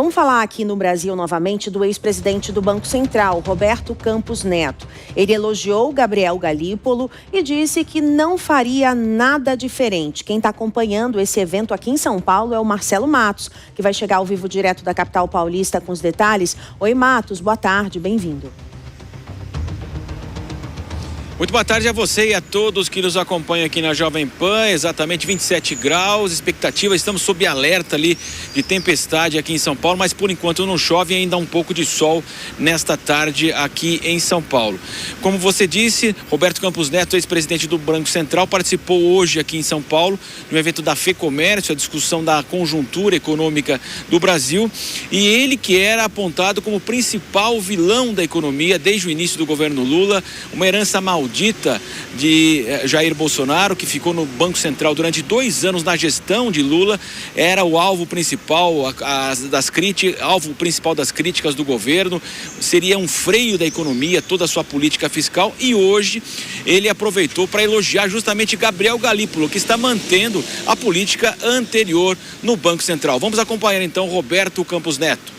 Vamos falar aqui no Brasil novamente do ex-presidente do Banco Central, Roberto Campos Neto. Ele elogiou Gabriel Galípolo e disse que não faria nada diferente. Quem está acompanhando esse evento aqui em São Paulo é o Marcelo Matos, que vai chegar ao vivo direto da capital paulista com os detalhes. Oi, Matos, boa tarde, bem-vindo. Muito boa tarde a você e a todos que nos acompanham aqui na Jovem Pan. Exatamente 27 graus, expectativa, estamos sob alerta ali de tempestade aqui em São Paulo, mas por enquanto não chove e ainda há um pouco de sol nesta tarde aqui em São Paulo. Como você disse, Roberto Campos Neto, ex-presidente do Banco Central, participou hoje aqui em São Paulo no evento da FEComércio, a discussão da conjuntura econômica do Brasil, e ele que era apontado como principal vilão da economia desde o início do governo Lula, uma herança maldita de Jair Bolsonaro, que ficou no Banco Central durante 2 anos na gestão de Lula, era o alvo principal alvo principal das críticas do governo, seria um freio da economia, toda a sua política fiscal, e hoje ele aproveitou para elogiar justamente Gabriel Galípolo, que está mantendo a política anterior no Banco Central. Vamos acompanhar então Roberto Campos Neto.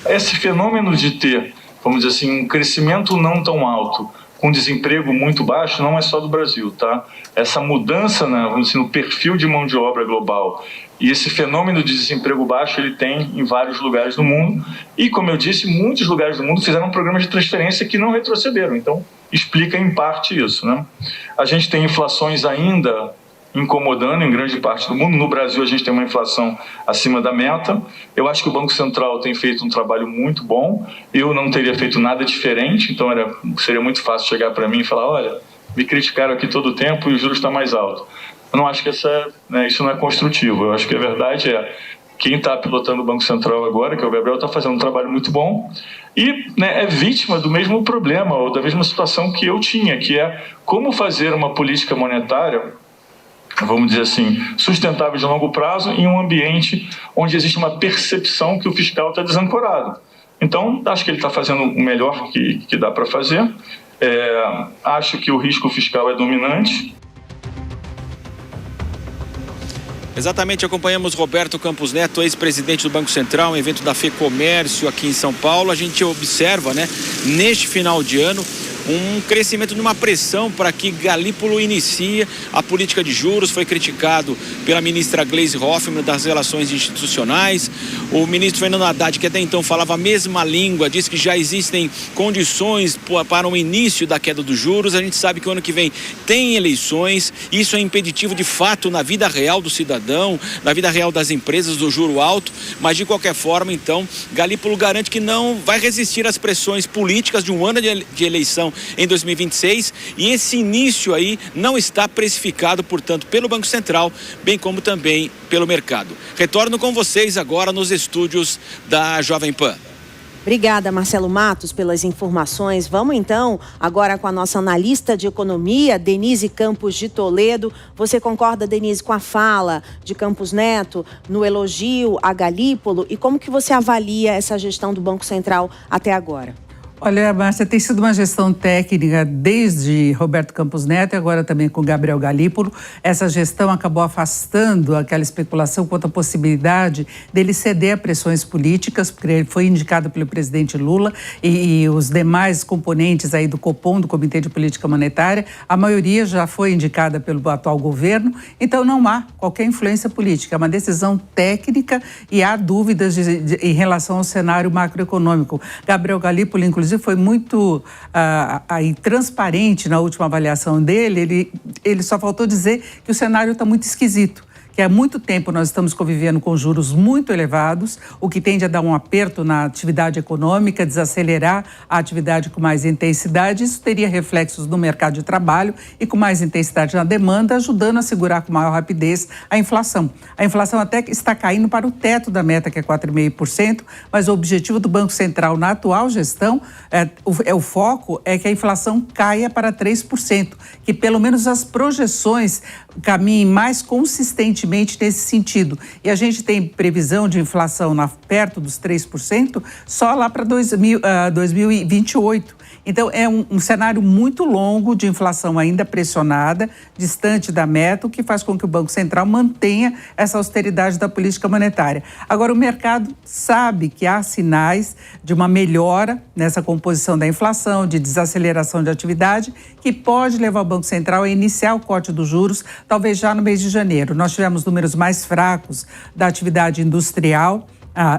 Esse fenômeno de ter, vamos dizer assim, um crescimento não tão alto, com desemprego muito baixo, não é só do Brasil, tá? Essa mudança vamos dizer, no perfil de mão de obra global e esse fenômeno de desemprego baixo ele tem em vários lugares do mundo e, como eu disse, muitos lugares do mundo fizeram programas de transferência que não retrocederam, então explica em parte isso, né? A gente tem inflações ainda incomodando em grande parte do mundo. No Brasil a gente tem uma inflação acima da meta. Eu acho que o Banco Central tem feito um trabalho muito bom. Eu não teria feito nada diferente, então seria muito fácil chegar para mim e falar, olha, me criticaram aqui todo o tempo e o juros está mais alto. Eu não acho que isso não é construtivo. Eu acho que a verdade é quem está pilotando o Banco Central agora, que é o Gabriel, está fazendo um trabalho muito bom e é vítima do mesmo problema ou da mesma situação que eu tinha, que é como fazer uma política monetária, vamos dizer assim, sustentável de longo prazo em um ambiente onde existe uma percepção que o fiscal está desancorado. Então, acho que ele está fazendo o melhor que dá para fazer. Acho que o risco fiscal é dominante. Exatamente, acompanhamos Roberto Campos Neto, ex-presidente do Banco Central, um evento da FEComércio aqui em São Paulo. A gente observa, neste final de ano, um crescimento de uma pressão para que Galípolo inicie a política de juros. Foi criticado pela ministra Gleisi Hoffmann das Relações Institucionais. O ministro Fernando Haddad, que até então falava a mesma língua, disse que já existem condições para o início da queda dos juros. A gente sabe que o ano que vem tem eleições. Isso é impeditivo de fato na vida real do cidadão, na vida real das empresas, do juro alto. Mas de qualquer forma, então, Galípolo garante que não vai resistir às pressões políticas de um ano de eleição em 2026, e esse início aí não está precificado, portanto, pelo Banco Central, bem como também pelo mercado. Retorno com vocês agora nos estúdios da Jovem Pan. Obrigada, Marcelo Matos, pelas informações. Vamos então agora com a nossa analista de economia, Denise Campos de Toledo. Você concorda, Denise, com a fala de Campos Neto no elogio a Galípolo, e como que você avalia essa gestão do Banco Central até agora? Olha, Márcia, tem sido uma gestão técnica desde Roberto Campos Neto e agora também com Gabriel Galípolo. Essa gestão acabou afastando aquela especulação quanto à possibilidade dele ceder a pressões políticas, porque ele foi indicado pelo presidente Lula e os demais componentes aí do Copom, do Comitê de Política Monetária, a maioria já foi indicada pelo atual governo, então não há qualquer influência política, é uma decisão técnica e há dúvidas em relação ao cenário macroeconômico. Gabriel Galípolo, inclusive, foi muito transparente na última avaliação dele. Ele só faltou dizer que o cenário está muito esquisito, que há muito tempo nós estamos convivendo com juros muito elevados, o que tende a dar um aperto na atividade econômica, desacelerar a atividade com mais intensidade. Isso teria reflexos no mercado de trabalho e com mais intensidade na demanda, ajudando a segurar com maior rapidez a inflação. A inflação até está caindo para o teto da meta, que é 4,5%, mas o objetivo do Banco Central na atual gestão, o foco é que a inflação caia para 3%, que pelo menos as projeções caminhem mais consistentemente nesse sentido. E a gente tem previsão de inflação perto dos 3% só lá para 2028. Então, é um cenário muito longo de inflação ainda pressionada, distante da meta, o que faz com que o Banco Central mantenha essa austeridade da política monetária. Agora, o mercado sabe que há sinais de uma melhora nessa composição da inflação, de desaceleração de atividade, que pode levar o Banco Central a iniciar o corte dos juros, talvez já no mês de janeiro. Nós tivemos números mais fracos da atividade industrial,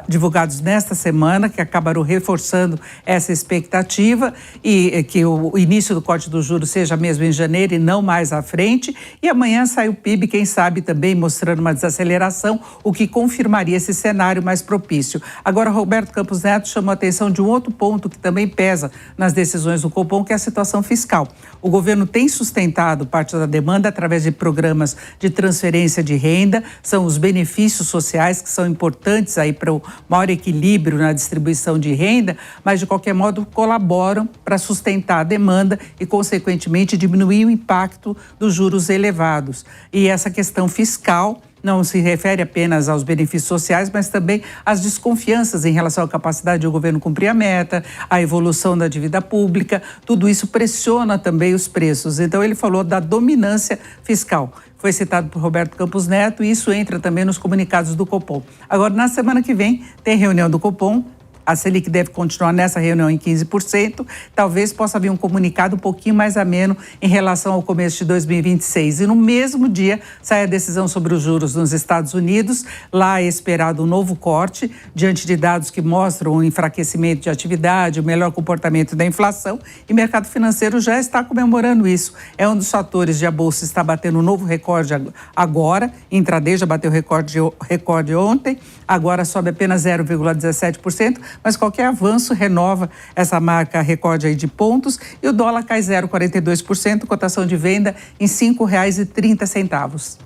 divulgados nesta semana, que acabaram reforçando essa expectativa e que o início do corte dos juros seja mesmo em janeiro e não mais à frente. E amanhã sai o PIB, quem sabe também mostrando uma desaceleração, o que confirmaria esse cenário mais propício. Agora, Roberto Campos Neto chamou a atenção de um outro ponto que também pesa nas decisões do Copom, que é a situação fiscal. O governo tem sustentado parte da demanda através de programas de transferência de renda, são os benefícios sociais que são importantes aí para o maior equilíbrio na distribuição de renda, mas de qualquer modo colaboram para sustentar a demanda e, consequentemente, diminuir o impacto dos juros elevados. E essa questão fiscal não se refere apenas aos benefícios sociais, mas também às desconfianças em relação à capacidade do governo cumprir a meta, à evolução da dívida pública, tudo isso pressiona também os preços. Então, ele falou da dominância fiscal. Foi citado por Roberto Campos Neto e isso entra também nos comunicados do Copom. Agora, na semana que vem, tem reunião do Copom. A Selic deve continuar nessa reunião em 15%. Talvez possa vir um comunicado um pouquinho mais ameno em relação ao começo de 2026. E no mesmo dia sai a decisão sobre os juros nos Estados Unidos. Lá é esperado um novo corte, diante de dados que mostram um enfraquecimento de atividade, o melhor comportamento da inflação. E o mercado financeiro já está comemorando isso. É um dos fatores de a Bolsa estar batendo um novo recorde agora. Intraday já bateu recorde ontem. Agora sobe apenas 0,17%. Mas qualquer avanço renova essa marca recorde aí de pontos e o dólar cai 0,42%, cotação de venda em R$ 5,30.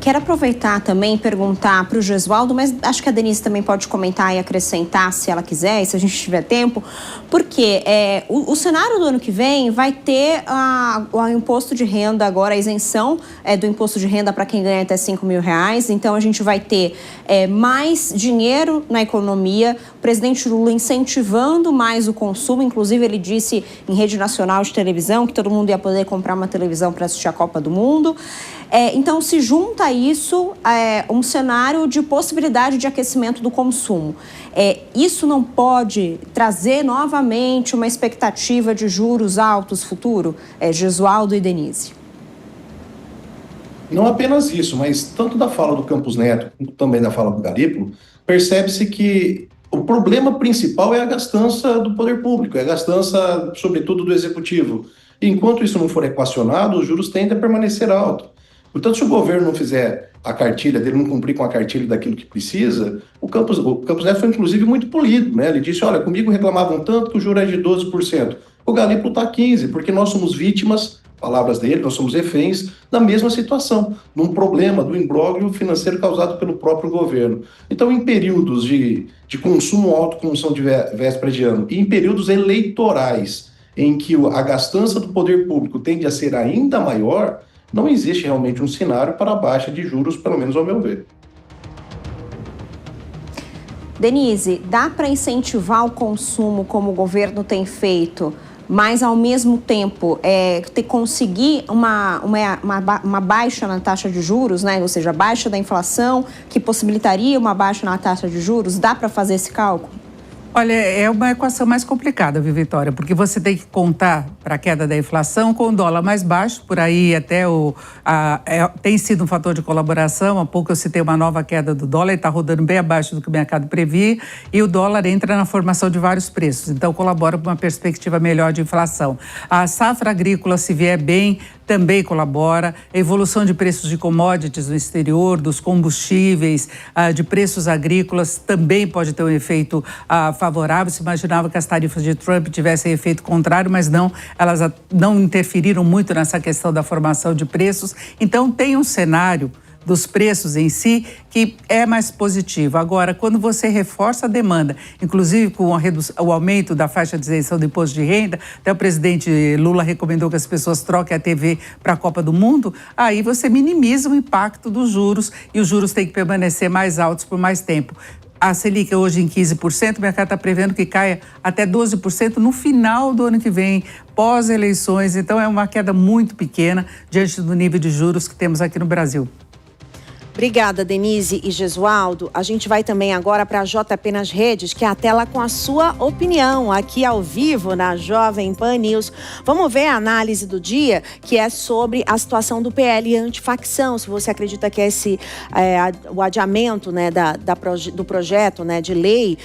Quero aproveitar também e perguntar para o Gesualdo, mas acho que a Denise também pode comentar e acrescentar se ela quiser, e se a gente tiver tempo, porque o cenário do ano que vem vai ter o imposto de renda agora, a isenção do imposto de renda para quem ganha até R$5 mil, então a gente vai ter mais dinheiro na economia, o presidente Lula incentivando mais o consumo, inclusive ele disse em rede nacional de televisão que todo mundo ia poder comprar uma televisão para assistir a Copa do Mundo. Então, se junta a isso um cenário de possibilidade de aquecimento do consumo. Isso não pode trazer novamente uma expectativa de juros altos futuro? Gesualdo e Denise. Não apenas isso, mas tanto da fala do Campos Neto, como também da fala do Galípolo, percebe-se que o problema principal é a gastança do poder público, é a gastança, sobretudo, do executivo. E enquanto isso não for equacionado, os juros tendem a permanecer altos. Portanto, se o governo não fizer a cartilha dele, não cumprir com a cartilha daquilo que precisa, o Campos Neto foi, inclusive, muito polido, né? Ele disse, olha, comigo reclamavam tanto que o juro é de 12%. O Galípolo está 15%, porque nós somos vítimas, palavras dele, nós somos reféns da mesma situação, num problema do imbróglio financeiro causado pelo próprio governo. Então, em períodos de consumo alto, como são de véspera de ano, e em períodos eleitorais, em que a gastança do poder público tende a ser ainda maior, não existe realmente um cenário para a baixa de juros, pelo menos ao meu ver. Denise, dá para incentivar o consumo como o governo tem feito, mas ao mesmo tempo conseguir uma baixa na taxa de juros, né? Ou seja, baixa da inflação, que possibilitaria uma baixa na taxa de juros? Dá para fazer esse cálculo? Olha, é uma equação mais complicada, viu, Vitória? Porque você tem que contar para a queda da inflação com o dólar mais baixo, por aí até tem sido um fator de colaboração. Há pouco eu citei uma nova queda do dólar, ele está rodando bem abaixo do que o mercado previa, e o dólar entra na formação de vários preços, então colabora para uma perspectiva melhor de inflação. A safra agrícola, se vier bem, também colabora. A evolução de preços de commodities no exterior, dos combustíveis, de preços agrícolas, também pode ter um efeito favorável. Se imaginava que as tarifas de Trump tivessem efeito contrário, mas não, elas não interferiram muito nessa questão da formação de preços. Então, tem um cenário dos preços em si, que é mais positivo. Agora, quando você reforça a demanda, inclusive com o aumento da faixa de isenção do imposto de renda, até o presidente Lula recomendou que as pessoas troquem a TV para a Copa do Mundo, aí você minimiza o impacto dos juros e os juros têm que permanecer mais altos por mais tempo. A Selic hoje em 15%, o mercado está prevendo que caia até 12% no final do ano que vem, pós-eleições. Então é uma queda muito pequena diante do nível de juros que temos aqui no Brasil. Obrigada, Denise e Gesualdo. A gente vai também agora para a JP nas redes, que é a tela com a sua opinião, aqui ao vivo na Jovem Pan News. Vamos ver a análise do dia, que é sobre a situação do PL antifacção. Se você acredita que o adiamento, né, do projeto, né, de lei,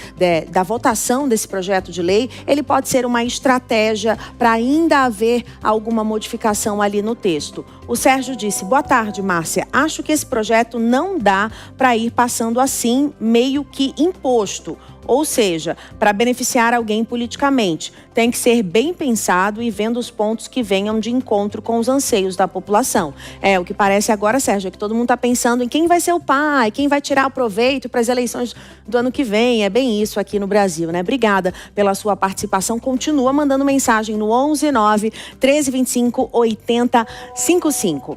da votação desse projeto de lei, ele pode ser uma estratégia para ainda haver alguma modificação ali no texto. O Sérgio disse: boa tarde, Márcia. Acho que esse projeto não dá para ir passando assim, meio que imposto. Ou seja, para beneficiar alguém politicamente. Tem que ser bem pensado e vendo os pontos que venham de encontro com os anseios da população. O que parece agora, Sérgio, é que todo mundo está pensando em quem vai ser o pai, quem vai tirar o proveito para as eleições do ano que vem. É bem isso aqui no Brasil, né? Obrigada pela sua participação. Continua mandando mensagem no 11 9 13 25 80 55.